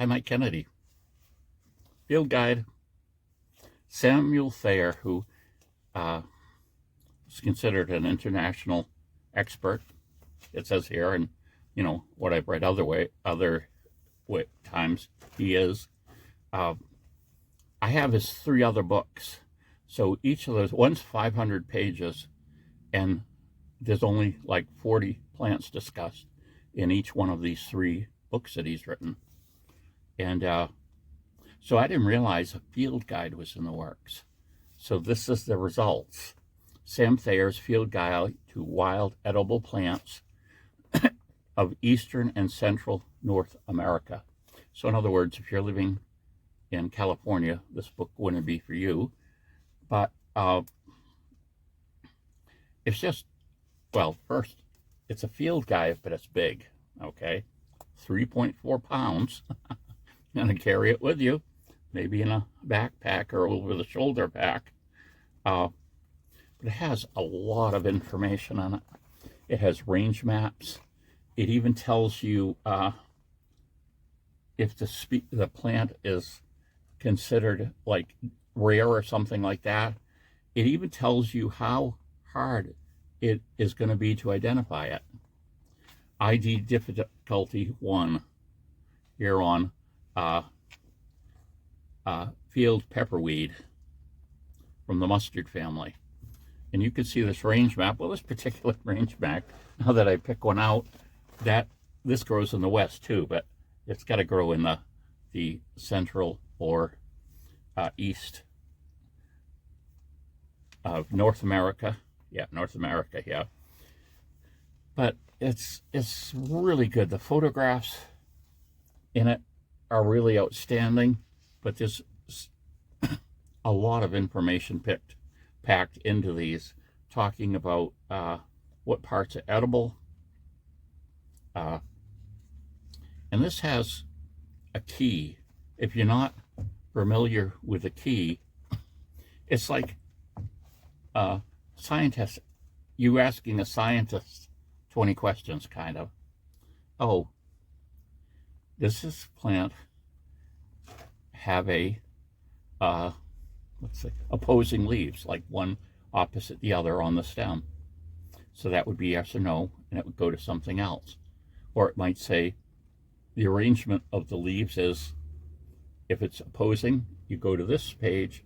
Hi, Mike Kennedy. Field guide. Samuel Thayer, who is considered an international expert, it says here, and what I've read other times he is. I have his 3 other books. So each of those, one's 500 pages, and there's only like 40 plants discussed in each one of these 3 books that he's written. And so I didn't realize a field guide was in the works. So this is the results. Sam Thayer's Field Guide to Wild Edible Plants of Eastern and Central North America. So in other words, if you're living in California, this book wouldn't be for you. But it's just, well, first, it's a field guide, but it's big, okay? 3.4 pounds. You're going to carry it with you, maybe in a backpack or over the shoulder pack. But it has a lot of information on it. It has range maps. It even tells you if the plant is considered like rare or something like that. It even tells you how hard it is going to be to identify it. ID difficulty 1 here on field pepperweed from the mustard family. And you can see this range map. Well, this particular range map, now that I pick one out, that this grows in the west too, but it's got to grow in the central or east of North America. Yeah, North America, yeah. But it's really good. The photographs in it are really outstanding, but there's a lot of information packed into these, talking about what parts are edible. And this has a key. If you're not familiar with the key, it's like scientists, you asking a scientist 20 questions, kind of. Oh, does this plant have a, let's say, opposing leaves, like one opposite the other on the stem? So that would be yes or no, and it would go to something else. Or it might say the arrangement of the leaves is, if it's opposing, you go to this page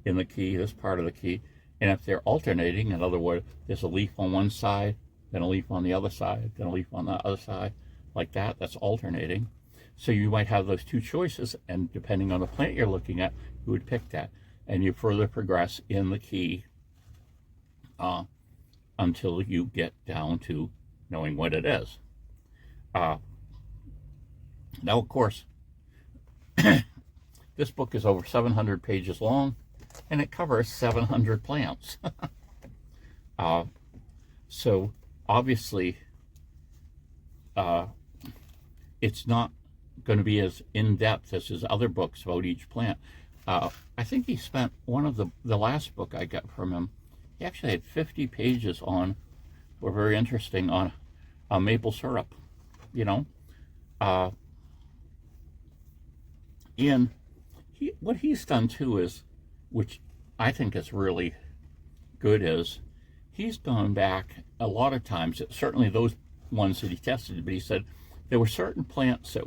in the key, this part of the key, and if they're alternating, in other words, there's a leaf on one side, then a leaf on the other side, then a leaf on the other side, like that, that's alternating. So you might have those 2 choices, and depending on the plant you're looking at, you would pick that. And you further progress in the key until you get down to knowing what it is. Now, of course, this book is over 700 pages long, and it covers 700 plants. So obviously, it's not going to be as in-depth as his other books about each plant. I think he spent, one of the last book I got from him, he actually had 50 pages on, were very interesting, on maple syrup, and what he's done too is, which I think is really good, is he's gone back a lot of times, certainly those ones that he tested, but he said there were certain plants that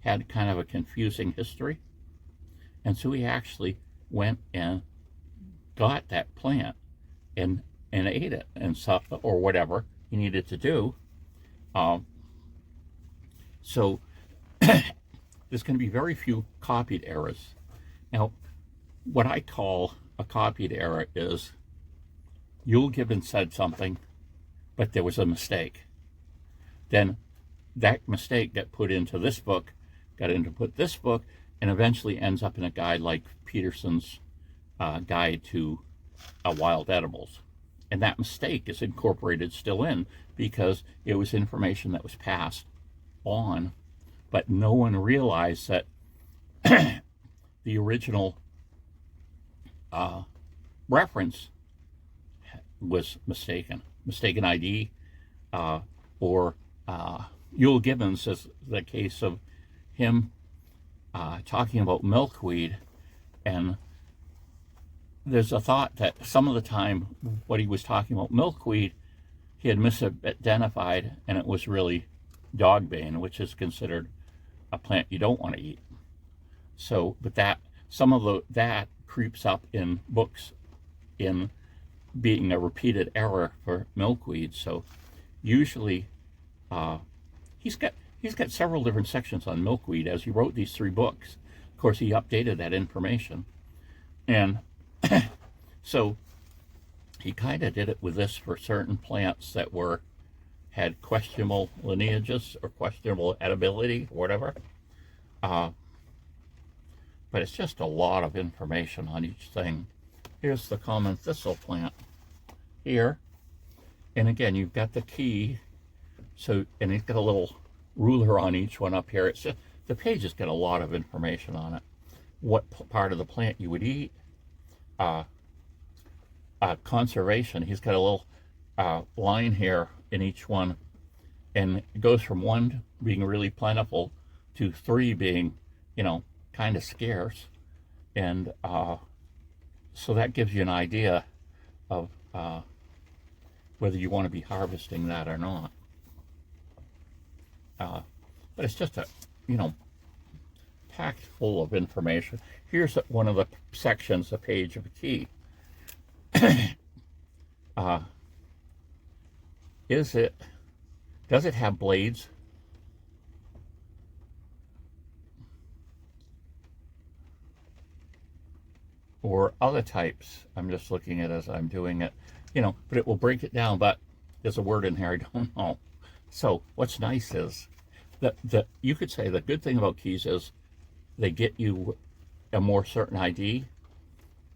had kind of a confusing history. And so he actually went and got that plant and ate it and stuff, or whatever he needed to do. So there's going to be very few copied errors. Now, what I call a copied error is Yule Gibbons said something, but there was a mistake. Then that mistake got put into this book, and eventually ends up in a guide like Peterson's Guide to Wild Edibles. And that mistake is incorporated still in, because it was information that was passed on, but no one realized that the original reference was mistaken ID, or Yule Gibbons is the case of him talking about milkweed, and there's a thought that some of the time what he was talking about milkweed, he had misidentified, and it was really dogbane, which is considered a plant you don't want to eat. So, but that that creeps up in books in being a repeated error for milkweed. So usually he's got several different sections on milkweed as he wrote these 3 books. Of course, he updated that information, and so he kind of did it with this for certain plants that had questionable lineages or questionable edibility or whatever. But it's just a lot of information on each thing. Here's the common thistle plant here, and again, you've got the key. So, and it's got a little ruler on each one up here. It's just, the page has got a lot of information on it. What part of the plant you would eat. Conservation. He's got a little line here in each one, and it goes from 1 being really plentiful to 3 being, kind of scarce, and so that gives you an idea of whether you want to be harvesting that or not. But it's just packed full of information. Here's one of the sections, a page of a key. Does it have blades? Or other types? I'm just looking at it as I'm doing it, but it will break it down. But there's a word in here I don't know. So what's nice is that you could say the good thing about keys is they get you a more certain ID,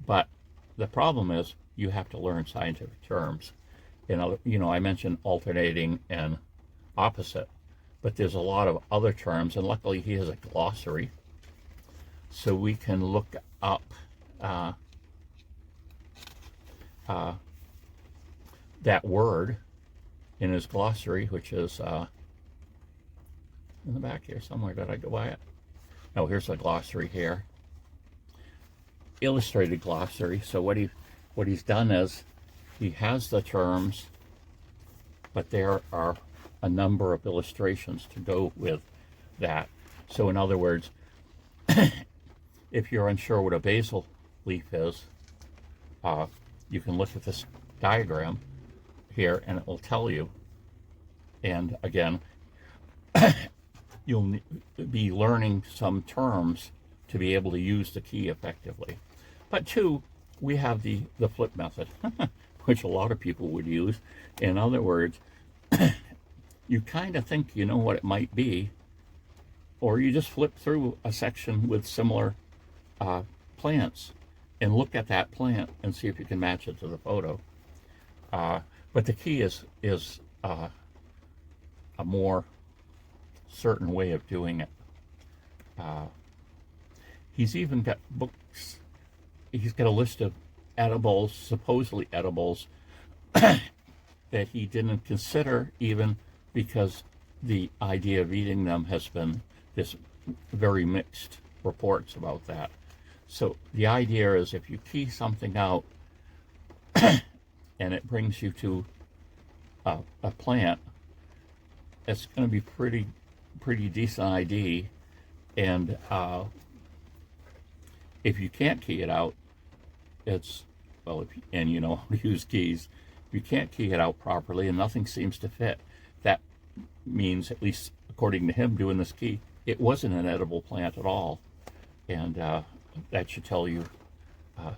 but the problem is you have to learn scientific terms. I mentioned alternating and opposite, but there's a lot of other terms, and luckily he has a glossary, so we can look up that word in his glossary, which is in the back here somewhere. Did I go by it? No, here's a glossary here, illustrated glossary. So what he's done is he has the terms, but there are a number of illustrations to go with that. So in other words, if you're unsure what a basil leaf is, you can look at this diagram here and it will tell you. And again, you'll be learning some terms to be able to use the key effectively. But 2, we have the flip method, which a lot of people would use. In other words, you kind of think you know what it might be, or you just flip through a section with similar plants and look at that plant and see if you can match it to the photo. But the key is a more certain way of doing it. He's even got books. He's got a list of edibles, supposedly edibles, that he didn't consider even because the idea of eating them has been this very mixed reports about that. So the idea is if you key something out and it brings you to a plant, it's going to be pretty decent ID. And if you can't key it out, it's, well, and you know how to use keys, if you can't key it out properly and nothing seems to fit, that means, at least according to him doing this key, it wasn't an edible plant at all. And that should tell you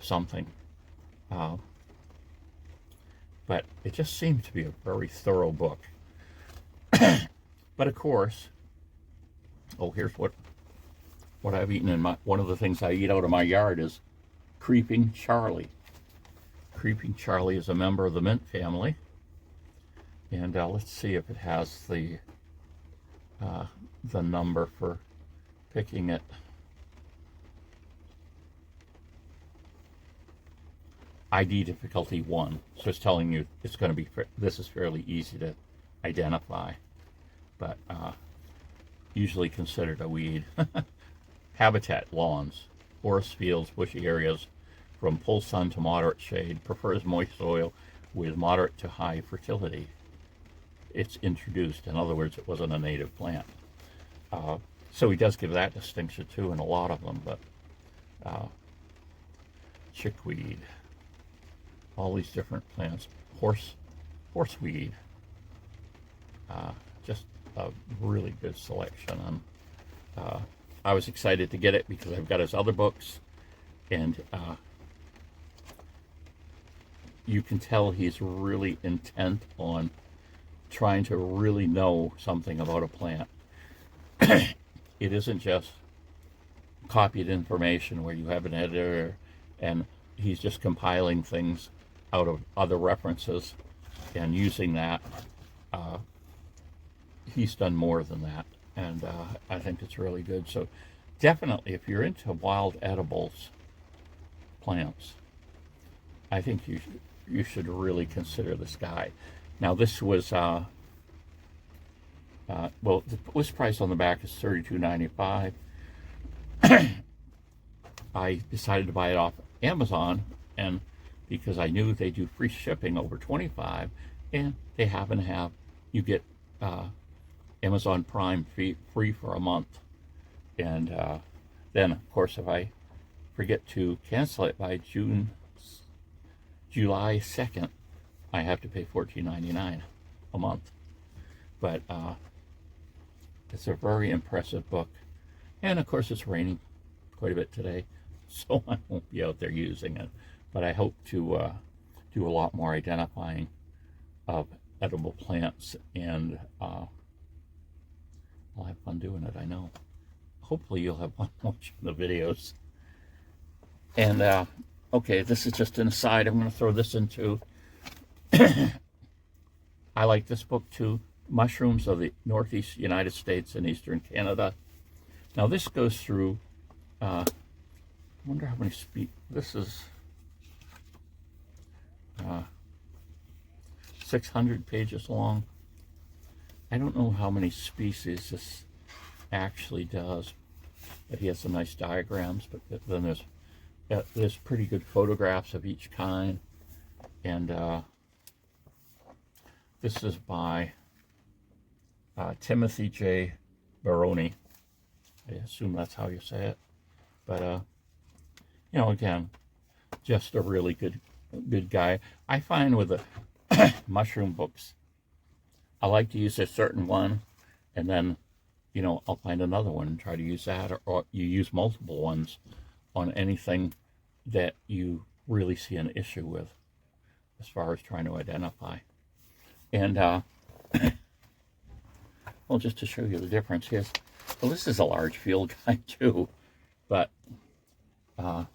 something. But it just seemed to be a very thorough book. But of course, here's what I've eaten in one of the things I eat out of my yard is Creeping Charlie. Creeping Charlie is a member of the mint family. And let's see if it has the number for picking it. ID difficulty 1. So it's telling you it's going to be, this is fairly easy to identify, but usually considered a weed. Habitat: lawns, forest fields, bushy areas, from full sun to moderate shade. Prefers moist soil with moderate to high fertility. It's introduced. In other words, it wasn't a native plant. So he does give that distinction too in a lot of them, but chickweed, all these different plants, horseweed, just a really good selection. And I was excited to get it because I've got his other books, and you can tell he's really intent on trying to really know something about a plant. It isn't just copied information where you have an editor and he's just compiling things out of other references and using that. He's done more than that, and I think it's really good. So definitely, if you're into wild edibles plants, I think you should really consider this guy. Now, this was well, the list price on the back is $32.95. I decided to buy it off Amazon, and because I knew they do free shipping over $25, and they happen to have, you get Amazon Prime free for a month. And then, of course, if I forget to cancel it by July 2nd, I have to pay $14.99 a month. But it's a very impressive book. And of course, it's raining quite a bit today, so I won't be out there using it. But I hope to do a lot more identifying of edible plants, and I'll have fun doing it, I know. Hopefully you'll have fun watching the videos. And okay, this is just an aside. I'm going to throw this into I like this book too, Mushrooms of the Northeast United States and Eastern Canada. Now this goes through, I wonder how many this is 600 pages long. I don't know how many species this actually does, but he has some nice diagrams, but then there's pretty good photographs of each kind. And this is by Timothy J. Baroni. I assume that's how you say it. But, you know, again, just a really good guy. I find with the mushroom books, I like to use a certain one, and then, you know, I'll find another one and try to use that, or you use multiple ones on anything that you really see an issue with as far as trying to identify. And, well, just to show you the difference, here's, well, this is a large field guide too, but, well,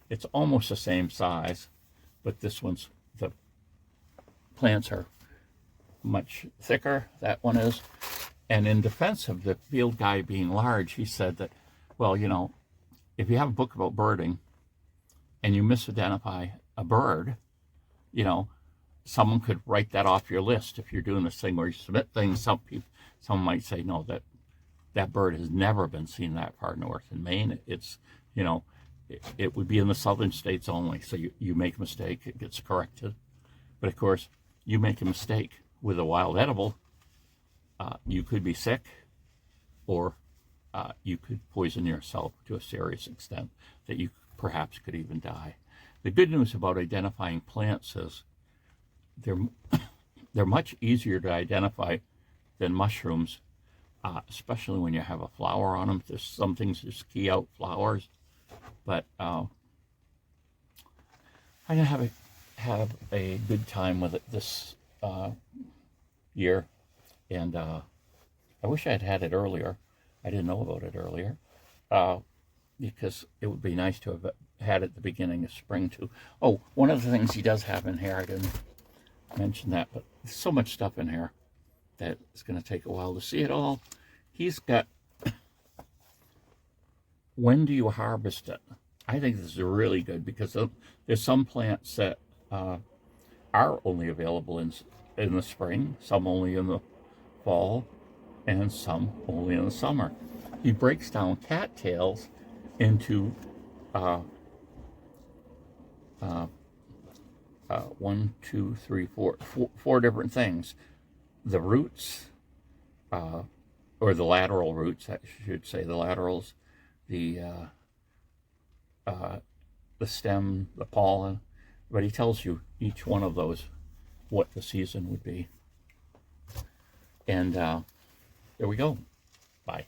it's almost the same size, but this one's, the plants are much thicker, that one is. And in defense of the field guide being large, he said that, well, you know, if you have a book about birding and you misidentify a bird, you know, someone could write that off your list. If you're doing this thing where you submit things, someone might say, no, that bird has never been seen that far north in Maine. It's, you know, it would be in the southern states only. So you make a mistake, it gets corrected. But of course, you make a mistake with a wild edible, you could be sick, or you could poison yourself to a serious extent that you perhaps could even die. The good news about identifying plants is they're much easier to identify than mushrooms, especially when you have a flower on them. There's some things that just key out flowers, but I'm gonna have a good time with it this year, and I wish I had it earlier. I didn't know about it earlier, because it would be nice to have had it at the beginning of spring too. Oh, one of the things he does have in here, I didn't mention that, but there's so much stuff in here that it's going to take a while to see it all. He's got, when do you harvest it? I think this is really good, because there's some plants that are only available in the spring, some only in the fall, and some only in the summer. he breaks down cattails into one, two, three, four different things. The roots, or the lateral roots, I should say, the laterals, the stem, the pollen. But he tells you each one of those what the season would be. And there we go. Bye.